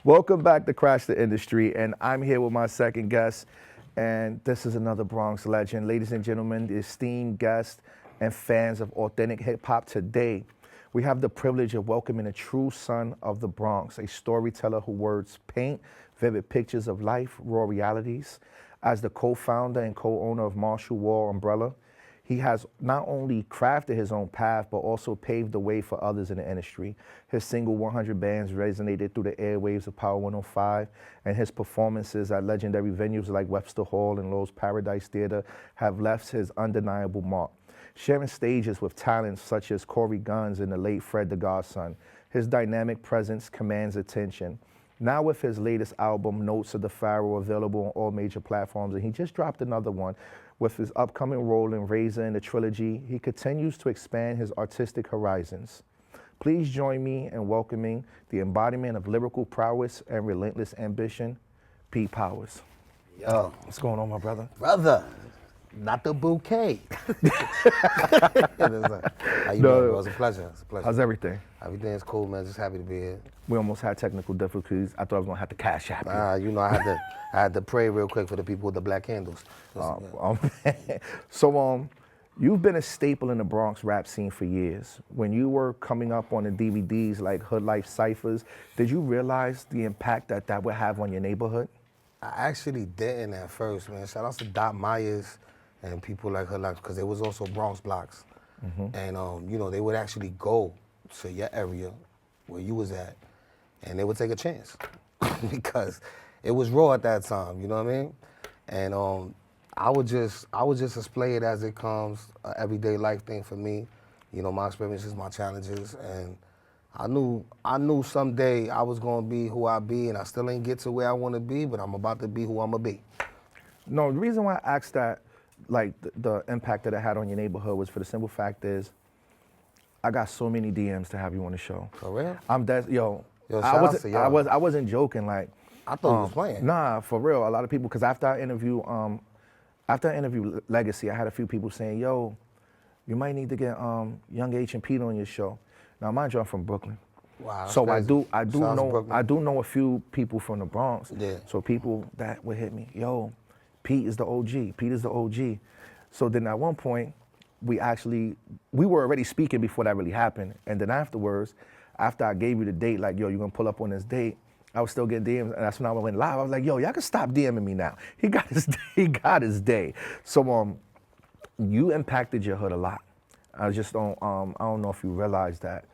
Welcome back to Crash the Industry, and I'm here with my second guest, and this is another Bronx legend. Ladies and gentlemen, the esteemed guests and fans of authentic hip-hop today, we have the privilege of welcoming a true son of the Bronx, a storyteller whose words paint vivid pictures of life, raw realities. As the co-founder and co-owner of Martial Wall Umbrella, he has not only crafted his own path, but also paved the way for others in the industry. His single 100 bands resonated through the airwaves of Power 105, and his performances at legendary venues like Webster Hall and Lowe's Paradise Theater have left his undeniable mark. Sharing stages with talents such as Corey Guns and the late Fred the Godson, his dynamic presence commands attention. Now with his latest album, Notes of the Pharaoh, available on all major platforms, and he just dropped another one. With his upcoming role in Razor in the trilogy, he continues to expand his artistic horizons. Please join me in welcoming the embodiment of lyrical prowess and relentless ambition, Pete Powerz. Yo. What's going on, my brother? Brother, not the bouquet. How you doing, bro? It's a pleasure. It's a pleasure. How's everything? Everything is cool, man. Just happy to be here. We almost had technical difficulties. I thought I was gonna have to cash app you. You know, I had to pray real quick for the people with the black candles. So, you've been a staple in the Bronx rap scene for years. When you were coming up on the DVDs like Hood Life Cyphers, did you realize the impact that would have on your neighborhood? I actually didn't at first, man. Shout out to Doc Myers and people like her, because there was also Bronx blocks. And, you know, they would actually go to your area where you was at, and they would take a chance because it was raw at that time, you know what I mean? And I would just display it as it comes, an everyday life thing for me. You know, my experiences, my challenges, and I knew someday I was gonna be who I be, and I still ain't get to where I wanna be, but I'm about to be who I'm gonna be. No, the reason why I asked that, like the impact that it had on your neighborhood, was for the simple fact is, I got so many DMs to have you on the show. For real? I wasn't joking. Like, I thought you was playing. Nah, for real. A lot of people, because after I interview Legacy, I had a few people saying, "Yo, you might need to get Young H and Pete on your show." Now, mind you, I'm from Brooklyn. Wow. So crazy. I do know a few people from the Bronx. Yeah. So people that would hit me, "Yo, Pete is the OG. Pete is the OG." So then at one point, we were already speaking before that really happened. And then afterwards, after I gave you the date, like, "Yo, you're gonna pull up on this date," I was still getting DMs, and that's when I went live. I was like, "Yo, y'all can stop DMing me now. He got his day." So you impacted your hood a lot. I don't know if you realize that.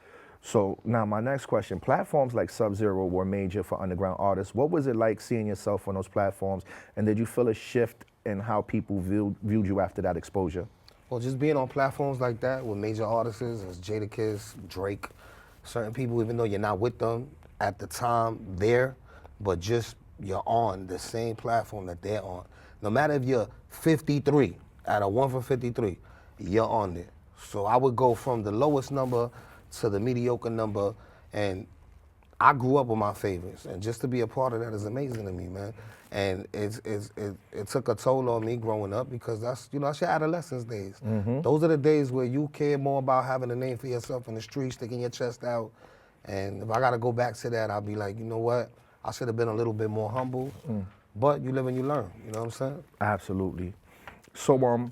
So now my next question, platforms like Sub-Zero were major for underground artists. What was it like seeing yourself on those platforms, and did you feel a shift in how people viewed you after that exposure? Well, just being on platforms like that with major artists, as Jadakiss, Drake, certain people, even though you're not with them at the time there, but just you're on the same platform that they're on. No matter if you're 53, out of 1 for 53, you're on there. So I would go from the lowest number to the mediocre number, and I grew up with my favorites, and just to be a part of that is amazing to me, man. And it took a toll on me growing up, because that's your adolescence days. Those are the days where you care more about having a name for yourself in the street, sticking your chest out. And if I gotta go back to that, I'll be like, you know what? I should have been a little bit more humble. But you live and you learn, you know what I'm saying? Absolutely. So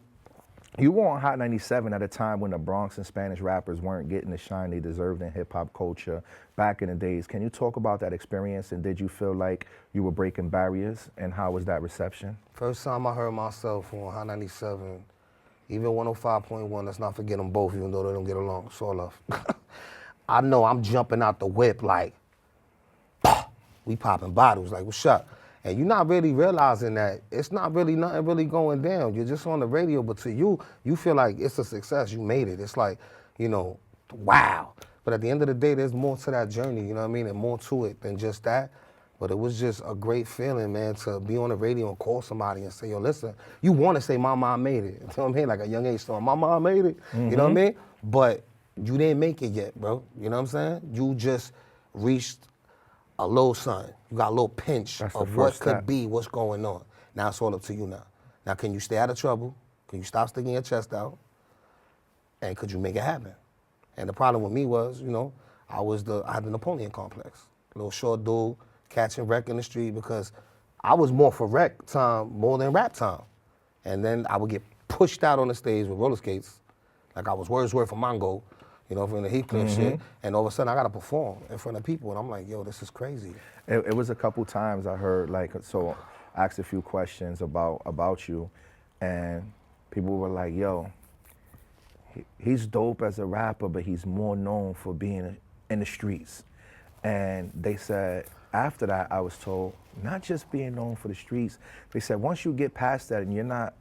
you were on Hot 97 at a time when the Bronx and Spanish rappers weren't getting the shine they deserved in hip-hop culture back in the days. Can you talk about that experience, and did you feel like you were breaking barriers, and how was that reception? First time I heard myself on Hot 97, even 105.1, let's not forget them both, even though they don't get along, it's all love. I know I'm jumping out the whip like, we popping bottles, like, what's up? And you're not really realizing that it's not really nothing really going down. You're just on the radio, but to you, you feel like it's a success. You made it. It's like, you know, wow. But at the end of the day, there's more to that journey, you know what I mean? And more to it than just that. But it was just a great feeling, man, to be on the radio and call somebody and say, "Yo, listen," you want to say, "My mom made it." You know what I mean? Like a Young Age song, "My mom made it." You know what I mean? But you didn't make it yet, bro. You know what I'm saying? You just reached a little something. You got a little pinch of what could be, what's going on. Now it's all up to you now. Now, can you stay out of trouble? Can you stop sticking your chest out? And could you make it happen? And the problem with me was, you know, I had the Napoleon complex. Little short dude, catching wreck in the street because I was more for wreck time more than rap time. And then I would get pushed out on the stage with roller skates, like I was Wordsworth for Mongo, you know, from the Heathcliff shit. And all of a sudden I got to perform in front of people. And I'm like, yo, this is crazy. It was a couple times I heard, like, so I asked a few questions about you, and people were like, yo, he's dope as a rapper, but he's more known for being in the streets. And they said, after that, I was told, not just being known for the streets, they said, once you get past that and you're not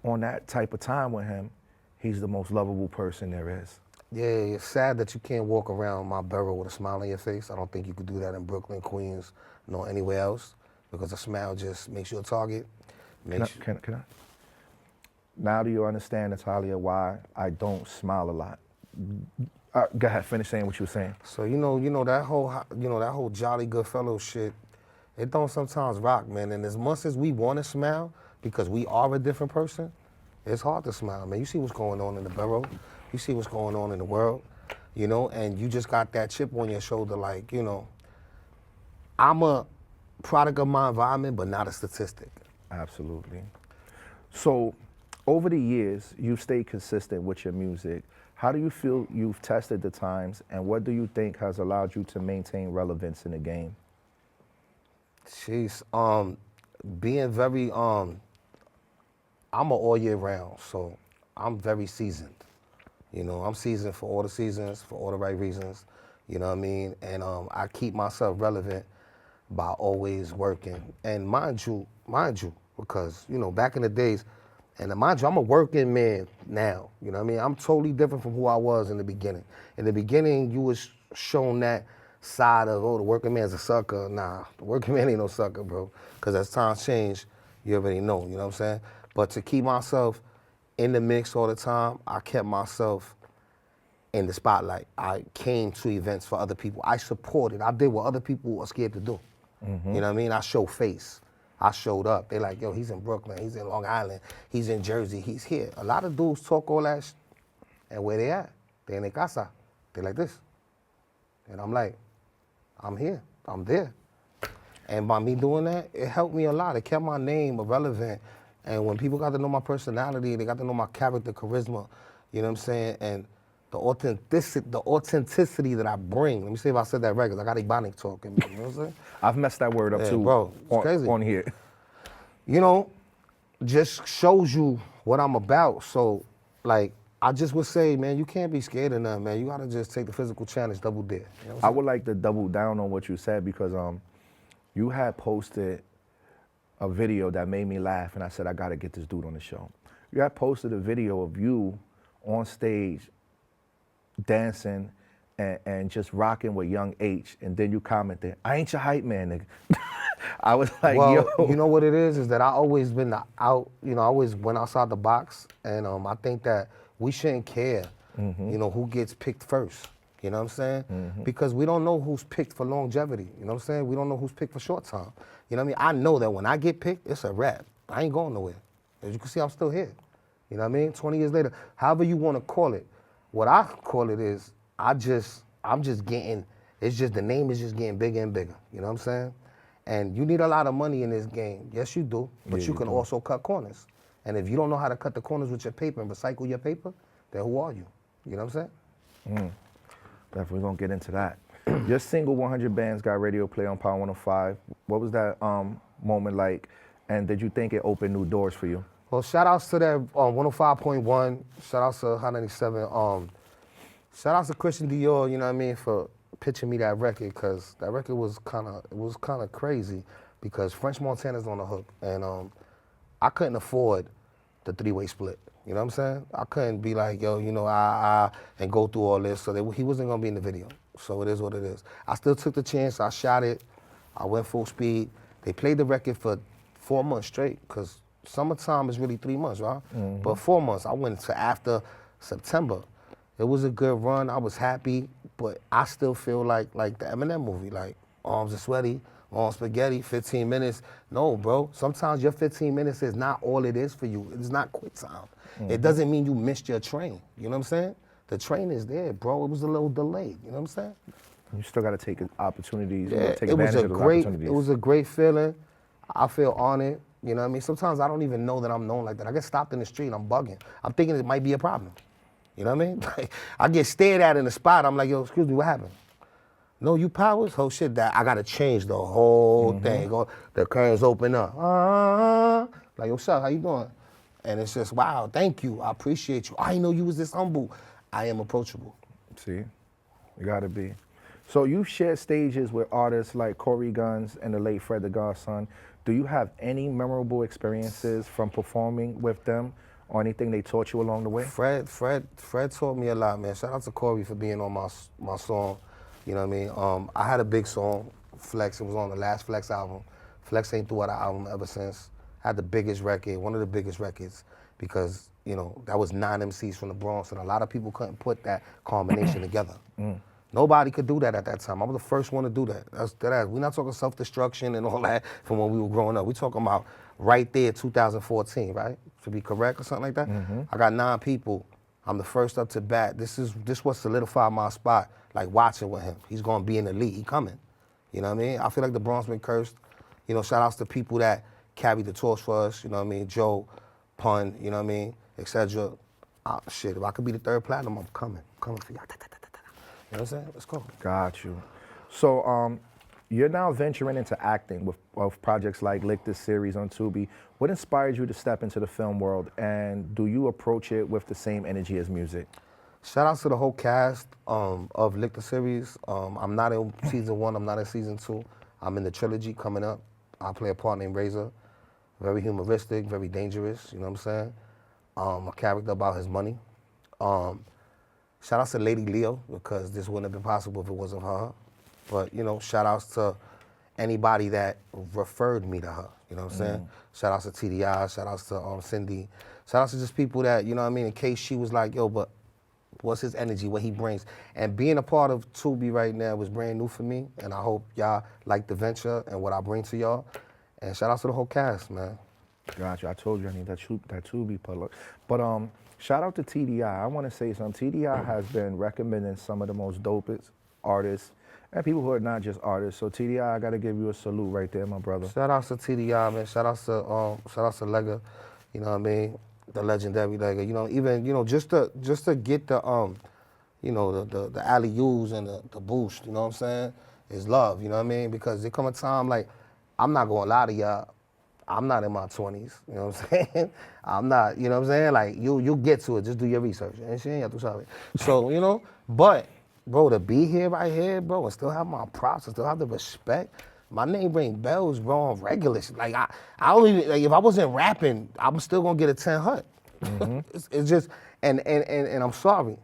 on that type of time with him, he's the most lovable person there is. Yeah, it's sad that you can't walk around my borough with a smile on your face. I don't think you could do that in Brooklyn, Queens, nor anywhere else, because a smile just makes you a target. Can I? Now do you understand, Natalia, why I don't smile a lot? Go ahead, finish saying what you were saying. So you know that whole jolly good fellow shit, it don't sometimes rock, man. And as much as we want to smile, because we are a different person, it's hard to smile, man. You see what's going on in the borough, you see what's going on in the world, you know, and you just got that chip on your shoulder, like, you know, I'm a product of my environment, but not a statistic. Absolutely. So, over the years, you've stayed consistent with your music. How do you feel you've tested the times, and what do you think has allowed you to maintain relevance in the game? Jeez, being very, I'm a all year round, so I'm very seasoned. You know, I'm seasoned for all the seasons, for all the right reasons, you know what I mean? And I keep myself relevant by always working. And mind you, because, you know, back in the days, and mind you, I'm a working man now, you know what I mean? I'm totally different from who I was in the beginning. In the beginning, you was shown that side of, oh, the working man's a sucker. Nah, the working man ain't no sucker, bro. Because as times change, you already know, you know what I'm saying? But to keep myself in the mix all the time, I kept myself in the spotlight. I came to events for other people. I supported. I did what other people are scared to do. You know what I mean? I show face. I showed up. They like, yo, he's in Brooklyn, he's in Long Island, he's in Jersey, he's here. A lot of dudes talk all that and where they at? They in their casa. They like this. And I'm like, I'm here, I'm there. And by me doing that, it helped me a lot. It kept my name relevant. And when people got to know my personality, they got to know my character, charisma, you know what I'm saying? And the authenticity that I bring. Let me see if I said that right, because I got Ebonic talking, you know what I'm saying? I've messed that word up too, bro, it's crazy. On here. You know, just shows you what I'm about. So, like, I just would say, man, you can't be scared of nothing, man. You gotta just take the physical challenge, double dare. You know I would like to double down on what you said, because you had posted a video that made me laugh, and I said, I gotta get this dude on the show. You had posted a video of you on stage dancing and just rocking with Young H, and then you commented, I ain't your hype man, nigga. I was like, well, yo. you know what it is that I always been I always went outside the box, and I think that we shouldn't care, you know, who gets picked first, you know what I'm saying? Because we don't know who's picked for longevity, you know what I'm saying? We don't know who's picked for short time, you know what I mean? I know that when I get picked, it's a wrap. I ain't going nowhere. As you can see, I'm still here, you know what I mean? 20 years later, however you want to call it. What I call it is, I'm just getting, it's just, the name is just getting bigger and bigger, you know what I'm saying? And you need a lot of money in this game. Yes, you do, but you can also cut corners. And if you don't know how to cut the corners with your paper and recycle your paper, then who are you? You know what I'm saying? Definitely gonna get into that. Your single 100 Bands got radio play on Power 105. What was that moment like? And did you think it opened new doors for you? Well, shout outs to that 105.1. Shout outs to Hot 97. Shout outs to Christian Dior, you know what I mean, for pitching me that record, because that record was kind of crazy, because French Montana's on the hook, and I couldn't afford the three-way split. You know what I'm saying? I couldn't be like, yo, you know, and go through all this. So he wasn't gonna be in the video. So it is what it is. I still took the chance. I shot it. I went full speed. They played the record for 4 months straight, because summertime is really 3 months, right? But 4 months. I went to after September. It was a good run. I was happy, but I still feel like the Eminem movie, like arms are sweaty, arms spaghetti, 15 minutes. No, bro. Sometimes your 15 minutes is not all it is for you. It's not quit time. It doesn't mean you missed your train. You know what I'm saying? The train is there, bro. It was a little delayed. You know what I'm saying? You still got to take opportunities, Yeah, take it was advantage a of those great, opportunities. it was a great feeling. I feel honored. You know what I mean? Sometimes I don't even know that I'm known like that. I get stopped in the street and I'm bugging. I'm thinking it might be a problem. You know what I mean? Like, I get stared at in the spot. I'm like, yo, excuse me, what happened? No, you Powerz? Oh shit, that I gotta change the whole thing. Go, the curtains open up. Like, yo, what's up? How you doing? And it's just, wow, thank you. I appreciate you. I didn't know you was this humble. I am approachable. See, you got to be. So you've shared stages with artists like Corey Guns and the late Fred the Godson. Do you have any memorable experiences from performing with them or anything they taught you along the way? Fred taught me a lot, man. Shout out to Corey for being on my song. You know what I mean? I had a big song, Flex. It was on the last Flex album. Flex ain't threw out an album ever since. Had the biggest record, one of the biggest records, because you know that was 9 MCs from the Bronx, and a lot of people couldn't put that combination together. Nobody could do that at that time. I was the first one to do that. We're not talking self-destruction and all that from when we were growing up. We're talking about right there, 2014, right? To be correct or something like that. I got 9 people. I'm the first up to bat. This what solidified my spot. Like watching with him. He's gonna be in the league. He coming. You know what I mean? I feel like the Bronx been cursed. You know, shout outs to people that carried the torch for us. You know what I mean? Joe, Pun. You know what I mean? Etc. Shit, if I could be the 3rd platinum, I'm coming. I'm coming for you. You know what I'm saying? Let's go. Got you. So you're now venturing into acting with projects like Lick This series on Tubi. What inspired you to step into the film world, and do you approach it with the same energy as music? Shout out to the whole cast of Lick the series. I'm not in season 1, I'm not in season 2. I'm in the trilogy coming up. I play a part named Razor. Very humoristic, very dangerous, you know what I'm saying? A character about his money. Shout outs to Lady Leo, because this wouldn't have been possible if it wasn't for her. But, you know, shout outs to anybody that referred me to her, you know what I'm saying? Shout outs to TDI, shout outs to Cindy. Shout outs to just people that, you know what I mean, in case she was like, yo, but what's his energy, what he brings. And being a part of Tubi right now was brand new for me, and I hope y'all like the venture and what I bring to y'all. And shout out to the whole cast, man. Gotcha. I told you I need that Tubi pull-up. But shout out to TDI. I want to say something. TDI has been recommending some of the most dopest artists and people who are not just artists. So TDI, I got to give you a salute right there, my brother. Shout outs to TDI, man. Shout outs to Lega, you know what I mean? The legendary Lega. You know, even, you know, just to get the you know, the alley-oops and the boost, you know what I'm saying? Is love, you know what I mean? Because there come a time, like, I'm not gonna lie to y'all, I'm not in my 20s, you know what I'm saying? I'm not, you know what I'm saying? Like, you'll get to it, just do your research. So, you know, but, bro, to be here right here, bro, and still have my props, and still have the respect, my name ring bells, bro, on regular shit. Like, I don't even, like, if I wasn't rapping, I'm still gonna get a 10 hut. It's just, and I'm sorry,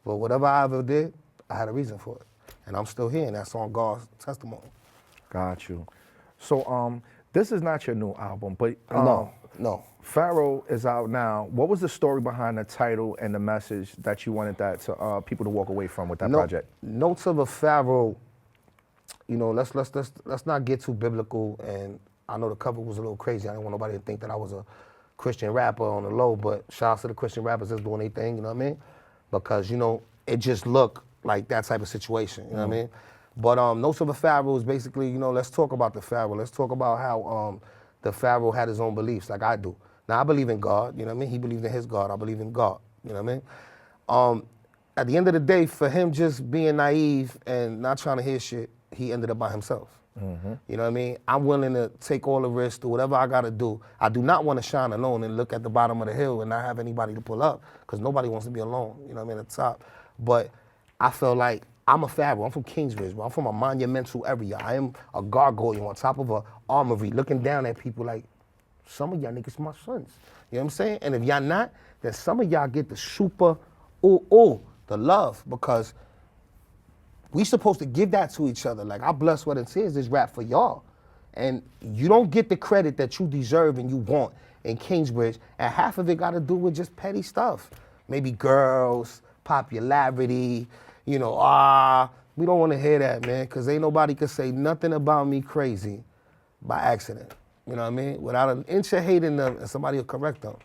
but whatever I ever did, I had a reason for it. And I'm still here, and that's on God's testimony. Got you. So this is not your new album, but No. Pharaoh is out now. What was the story behind the title and the message that you wanted that to people to walk away from with that project? Notes of a Pharaoh. You know, let's not get too biblical. And I know the cover was a little crazy. I didn't want nobody to think that I was a Christian rapper on the low. But shout out to the Christian rappers that's doing their thing. You know what I mean? Because you know it just looked like that type of situation. You know what I mean? But Notes of a Pharaoh is basically, you know, let's talk about the Pharaoh. Let's talk about how the Pharaoh had his own beliefs, like I do. Now, I believe in God, you know what I mean? He believed in his God, I believe in God, you know what I mean? At the end of the day, for him just being naive and not trying to hear shit, he ended up by himself. You know what I mean? I'm willing to take all the risks, do whatever I gotta do. I do not want to shine alone and look at the bottom of the hill and not have anybody to pull up, because nobody wants to be alone, you know what I mean, at the top. But I felt like I'm a Pharaoh. I'm from Kingsbridge, bro. I'm from a monumental area. I am a gargoyle on top of an armory looking down at people like, some of y'all niggas my sons. You know what I'm saying? And if y'all not, then some of y'all get the super, the love, because we supposed to give that to each other. Like, I blood, sweat, and tears this rap for y'all. And you don't get the credit that you deserve and you want in Kingsbridge, and half of it got to do with just petty stuff. Maybe girls, popularity, you know, we don't want to hear that, man, because ain't nobody can say nothing about me crazy by accident. You know what I mean? Without an inch of hate in them, and somebody will correct them.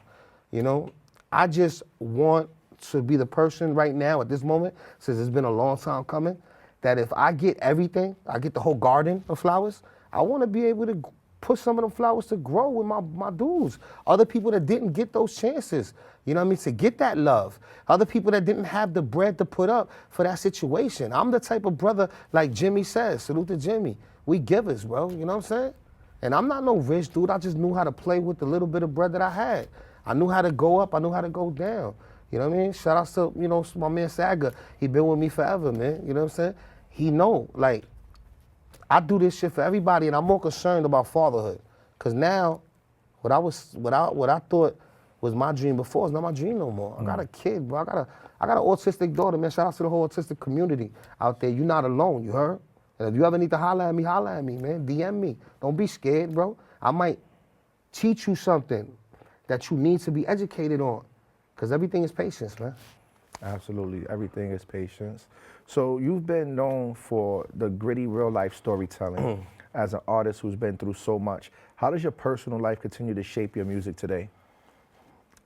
You know? I just want to be the person right now at this moment, since it's been a long time coming, that if I get everything, I get the whole garden of flowers, I want to be able to put some of them flowers to grow with my dudes. Other people that didn't get those chances, you know what I mean, to get that love. Other people that didn't have the bread to put up for that situation. I'm the type of brother, like Jimmy says, salute to Jimmy. We givers, bro, you know what I'm saying? And I'm not no rich dude, I just knew how to play with the little bit of bread that I had. I knew how to go up, I knew how to go down. You know what I mean? Shout out to, you know, my man Saga. He been with me forever, man. You know what I'm saying? He know, like, I do this shit for everybody, and I'm more concerned about fatherhood. Cause now, what I thought was my dream before is not my dream no more. I got a kid, bro. I got an autistic daughter, man. Shout out to the whole autistic community out there. You're not alone, you heard? And if you ever need to holler at me, man. DM me. Don't be scared, bro. I might teach you something that you need to be educated on. Because everything is patience, man. Absolutely, everything is patience. So you've been known for the gritty real life storytelling as an artist who's been through so much. How does your personal life continue to shape your music today?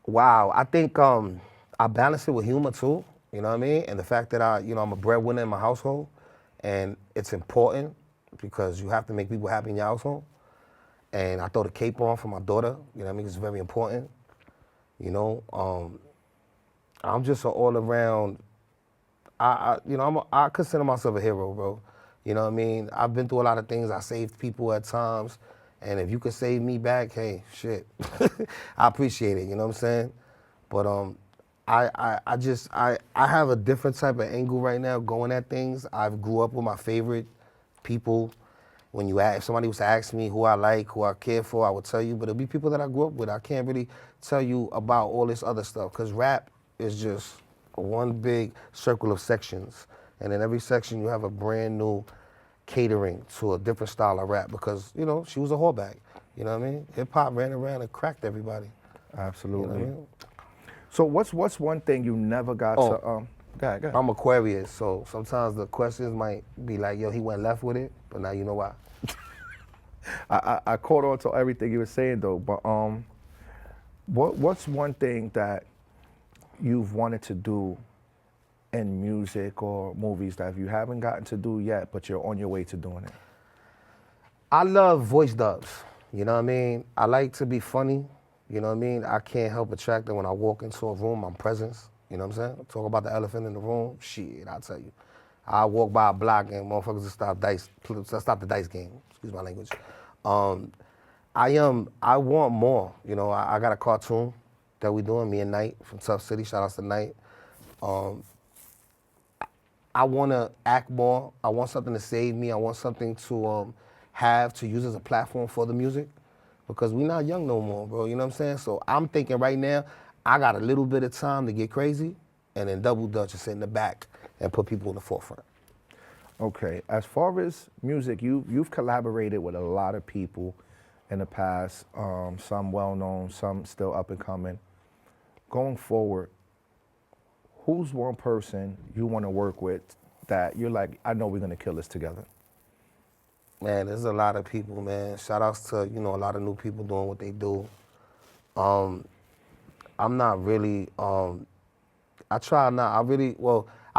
Wow, I think I balance it with humor too, you know what I mean? And the fact that I'm a breadwinner in my household, and it's important because you have to make people happy in your household. And I throw the cape on for my daughter, you know what I mean? It's very important. You know, I'm just an all-around. I consider myself a hero, bro. You know what I mean? I've been through a lot of things. I saved people at times, and if you could save me back, hey, shit, I appreciate it. You know what I'm saying? But I have a different type of angle right now going at things. I grew up with my favorite people. When if somebody was to ask me who I like, who I care for, I would tell you, but it'll be people that I grew up with. I can't really tell you about all this other stuff, because rap is just one big circle of sections. And in every section, you have a brand new catering to a different style of rap, because, you know, she was a whoreback. You know what I mean? Hip hop ran around and cracked everybody. Absolutely. You know what I mean? So what's one thing you never got to, go ahead. I'm Aquarius, so sometimes the questions might be like, yo, he went left with it, but now you know why. I caught on to everything you were saying though, but what's one thing that you've wanted to do in music or movies that you haven't gotten to do yet, but you're on your way to doing it? I love voice dubs, you know what I mean? I like to be funny, you know what I mean? I can't help attract that when I walk into a room, I'm presence, you know what I'm saying? Talk about the elephant in the room, shit, I'll tell you. I walk by a block and motherfuckers will stop the dice game, excuse my language. I want more, you know, I got a cartoon that we doing, me and Knight from Tough City, shout outs to Knight. I want to act more. I want something to save me. I want something to have to use as a platform for the music, because we not young no more, bro, you know what I'm saying? So I'm thinking right now, I got a little bit of time to get crazy, and then Double Dutch and sit in the back and put people in the forefront. Okay, as far as music, you've collaborated with a lot of people in the past, some well-known, some still up and coming. Going forward, who's one person you want to work with that you're like, I know we're going to kill this together? Man, there's a lot of people, man. Shout outs to, you know, a lot of new people doing what they do. I'm not really, I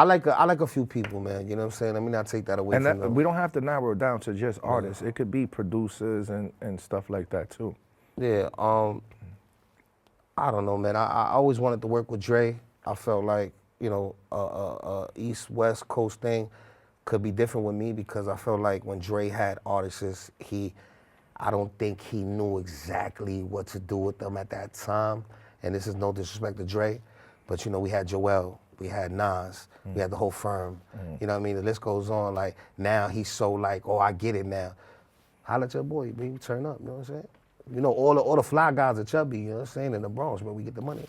like a few people, man. You know what I'm saying? Let me not take that away from them. We don't have to narrow it down to just artists. It could be producers and stuff like that too. Yeah. I don't know, man. I always wanted to work with Dre. I felt like, you know, East West Coast thing could be different with me, because I felt like when Dre had artists, I don't think he knew exactly what to do with them at that time. And this is no disrespect to Dre, but you know, we had Joel. We had Nas, we had the whole firm. You know what I mean? The list goes on. Like, now he's so like, oh, I get it now. Holla at your boy, baby, turn up, you know what I'm saying? You know, all the fly guys are chubby, you know what I'm saying, in the Bronx, where we get the money.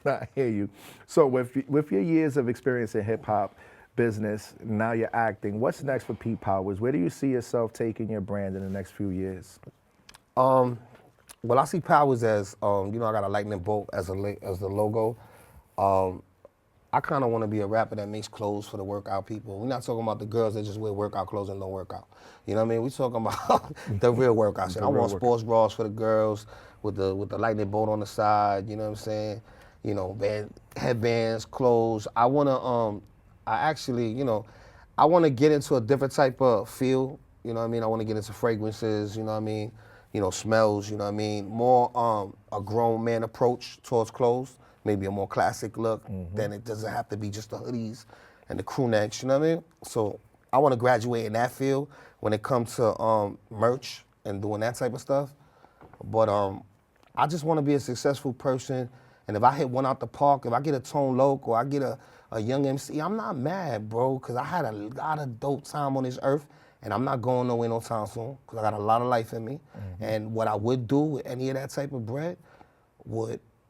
I hear you. So with your years of experience in hip hop business, now you're acting, what's next for Pete Powerz? Where do you see yourself taking your brand in the next few years? Well, I see Powerz as, you know, I got a lightning bolt as the logo. I kind of want to be a rapper that makes clothes for the workout people. We're not talking about the girls that just wear workout clothes and don't work out. You know what I mean? We're talking about the real workout shit. I want sports bras for the girls with the lightning bolt on the side, you know what I'm saying? You know, headbands, clothes. I want to, I actually, you know, I want to get into a different type of field, you know what I mean? I want to get into fragrances, you know what I mean? You know, smells, you know what I mean? More a grown man approach towards clothes, maybe a more classic look. Then it doesn't have to be just the hoodies and the crew necks, you know what I mean? So I want to graduate in that field when it comes to merch and doing that type of stuff. But I just want to be a successful person. And if I hit one out the park, if I get a Tone Loc or I get a young MC, I'm not mad, bro, because I had a lot of dope time on this earth, and I'm not going nowhere no time soon, because I got a lot of life in me. And what I would do with any of that type of bread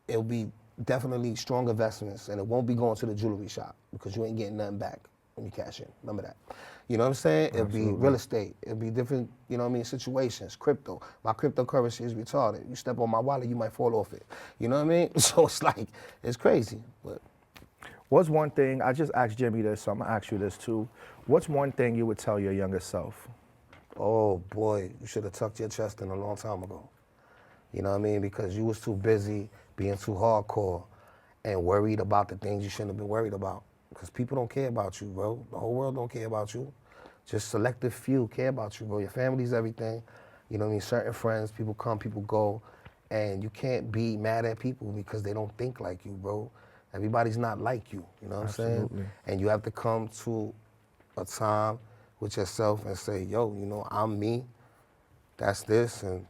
it'll be definitely strong investments, and it won't be going to the jewelry shop, because you ain't getting nothing back when you cash in. Remember that. You know what I'm saying? Absolutely. It'll be real estate. It'll be different, you know what I mean, situations. Crypto. My cryptocurrency is retarded. You step on my wallet, you might fall off it. You know what I mean? So it's like, it's crazy. But What's one thing, I just asked Jimmy this, so I'm gonna ask you this too. What's one thing you would tell your younger self? oh boy, you should have tucked your chest in a long time ago. You know what I mean? Because you was too busy being too hardcore and worried about the things you shouldn't have been worried about. Because people don't care about you, bro. The whole world don't care about you. Just selective few care about you, bro. Your family's everything. You know what I mean? Certain friends, people come, people go. And you can't be mad at people because they don't think like you, bro. Everybody's not like you, you know what I'm Absolutely. saying? And you have to come to a time with yourself and say, yo, you know, I'm me, that's this, and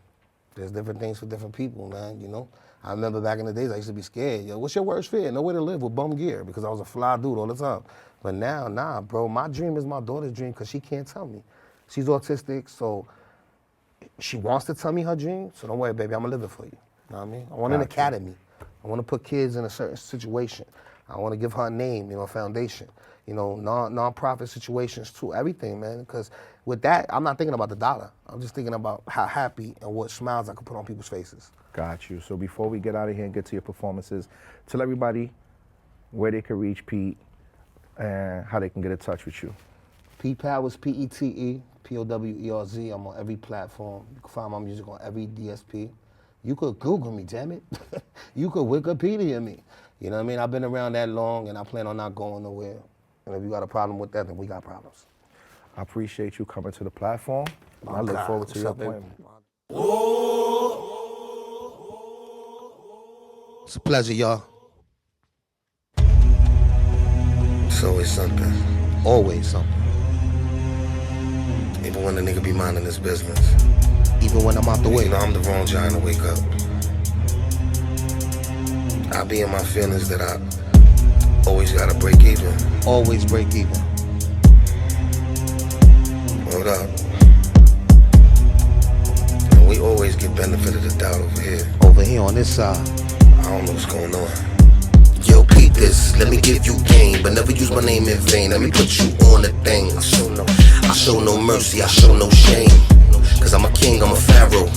there's different things for different people, man, you know? I remember back in the days, I used to be scared. Yo, what's your worst fear? Nowhere to live with bum gear, because I was a fly dude all the time. But now, nah, bro, my dream is my daughter's dream, because she can't tell me. She's autistic, so she wants to tell me her dream, so don't worry, baby, I'm gonna live it for you. You know what I mean? I want an academy. I want to put kids in a certain situation. I want to give her a name, you know, a foundation. You know, non-profit situations too, everything, man. Because with that, I'm not thinking about the dollar. I'm just thinking about how happy and what smiles I can put on people's faces. Got you. So before we get out of here and get to your performances, tell everybody where they can reach Pete and how they can get in touch with you. Pete Powerz, P-E-T-E, P-O-W-E-R-Z. I'm on every platform. You can find my music on every DSP. You could Google me, damn it. You could Wikipedia me. You know what I mean? I've been around that long, and I plan on not going nowhere. And if you got a problem with that, then we got problems. I appreciate you coming to the platform. I look God, forward to what's your up, baby? appointment. It's a pleasure, y'all. It's always something. Always something. Even when the nigga be minding his business. Even when I'm out the way. You know, I'm the wrong giant to wake up. I be in my feelings that I always gotta break even. Always break even. Hold up. And we always get benefit of the doubt over here. Over here on this side. I don't know what's going on. Yo, Pete this, let me give you game, but never use my name in vain. Let me put you on the thing. I show no mercy, I show no shame. Cause I'm a king, I'm a pharaoh.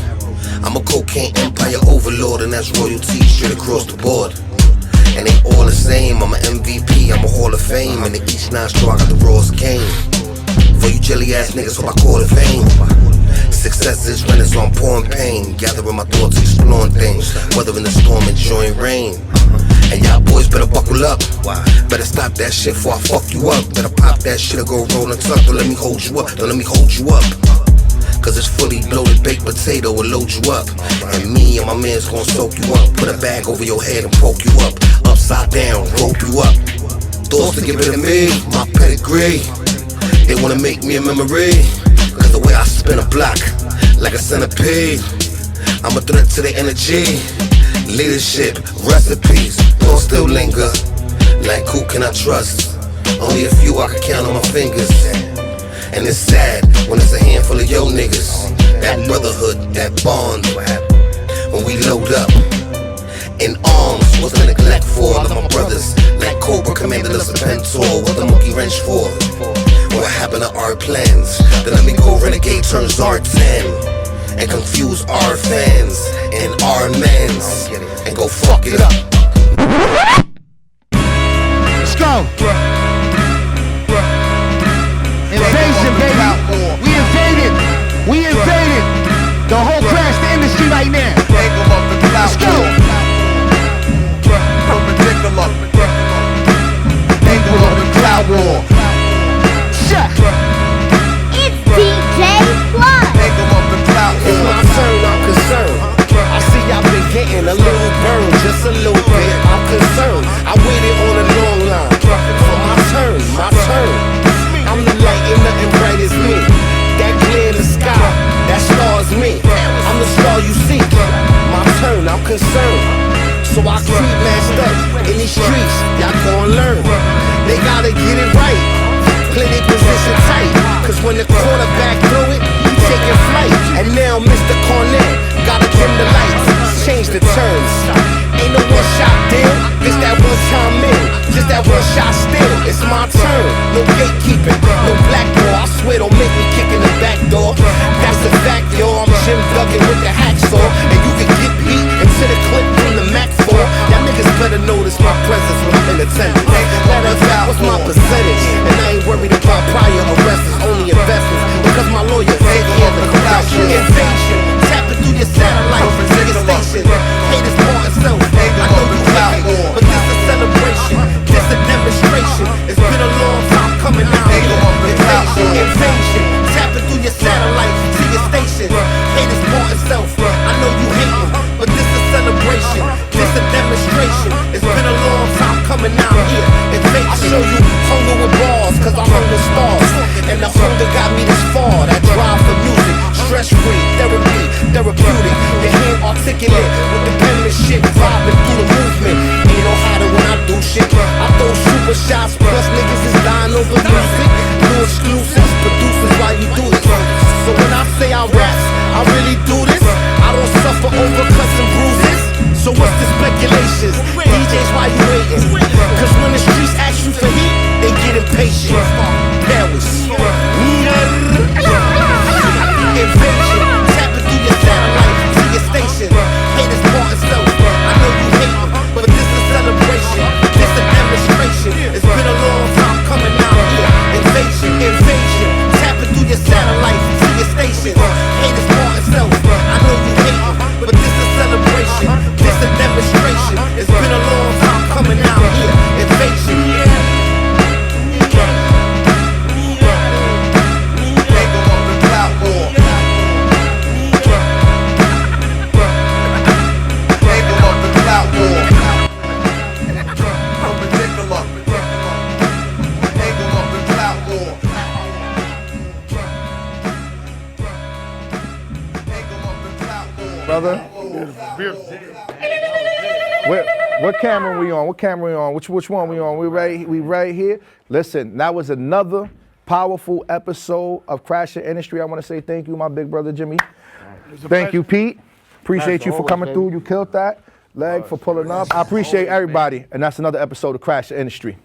I'm a cocaine empire overlord, and that's royalty straight across the board. And they all the same, I'm an MVP, I'm a Hall of Fame. And in each nostril I got the rawest cane. For you jelly ass niggas, hope I call it fame. Success is renaissance, pouring pain. Gathering my thoughts, exploring things. Weathering the storm, enjoying rain. And y'all boys better buckle up. Better stop that shit before I fuck you up. Better pop that shit or go roll and tuck. Don't let me hold you up, don't let me hold you up. Cause it's fully loaded baked potato will load you up. And me and my man's gonna soak you up. Put a bag over your head and poke you up. Upside down, rope you up. Thoughts to get rid of me, my pedigree. They wanna make me a memory. Cause the way I spin a block, like a centipede. I'm a threat to the energy. Leadership, recipes, thoughts still linger. Like who can I trust? Only a few I can count on my fingers. And it's sad when it's a handful of yo niggas. That brotherhood, that bond. When we load up in arms, what's the neglect for? All of my brothers, like Cobra commanded us a pentor. What the monkey wrench for? What happened to our plans? Then let me go renegade turns R10 and confuse our fans and our mans and go fuck it up. Let's go. Invasion, baby. We invaded. We invaded. The whole crash, the industry right now. Let's go. Angle of the cloud war. Shut. concerned. So I creep masked up in these streets, y'all gon' learn. They gotta get it right, play their position tight. Cause when the quarterback throw it, he taking flight. And now Mr. Cornett gotta dim the lights, change the terms. Ain't no one shot deal, this that one time in, just that one shot still. It's my turn, no gatekeeping, no black door. I swear don't make me kick in the back door. That's a fact, yo. I'm Jim Duggan with the hacksaw, and you can get beat into the clip from the Mac 4. Y'all niggas better notice my presence when I'm in attendance. Matter of fact, what's my percentage? And I ain't worried about prior arrests, it's only investments. Because my lawyer take care of the corruption. Invasion, tapping through your satellite, to your station. Haters for itself, I know you hate it, but this a celebration, this a demonstration. It's been a long time coming out here. Invasion, tapping through your satellite, to your station. Haters for itself, I know you hate it, but this a celebration, this a demonstration. It's been a long time coming out here. Invasion. I show you hunger with bars, cause I hung the stars. And the hunger got me this far, that drive for music. Stress-free, therapy, therapeutic. Your hand articulate, with the penmanship vibing through the movement. Ain't no hiding when I do shit. I throw super shots, plus niggas is dying over music. New exclusives, producers while you do this. So when I say I rap, I really do this. I don't suffer over cuts and bruises. So what's the speculations? DJs, why you waiting? Cause when the streets ask you for heat, they get impatient. Powerz. Invasion, tapping through your satellite, to your station. Haters part itself, I know you hate me, but this a celebration, this a demonstration. It's been a long time coming out here. Invasion, tapping through your satellite, to your station. Haters part itself, I know you hate me, but this a celebration, this a demonstration. It's been a long time coming out here. Invasion, brother. What camera we on? What camera we on? Which one we on? We right here. Listen, that was another powerful episode of Crash the Industry. I want to say thank you, my big brother Jimmy. Thank you, Pete. Appreciate you for coming through. You killed that. Leg for pulling up. I appreciate everybody. And that's another episode of Crash the Industry.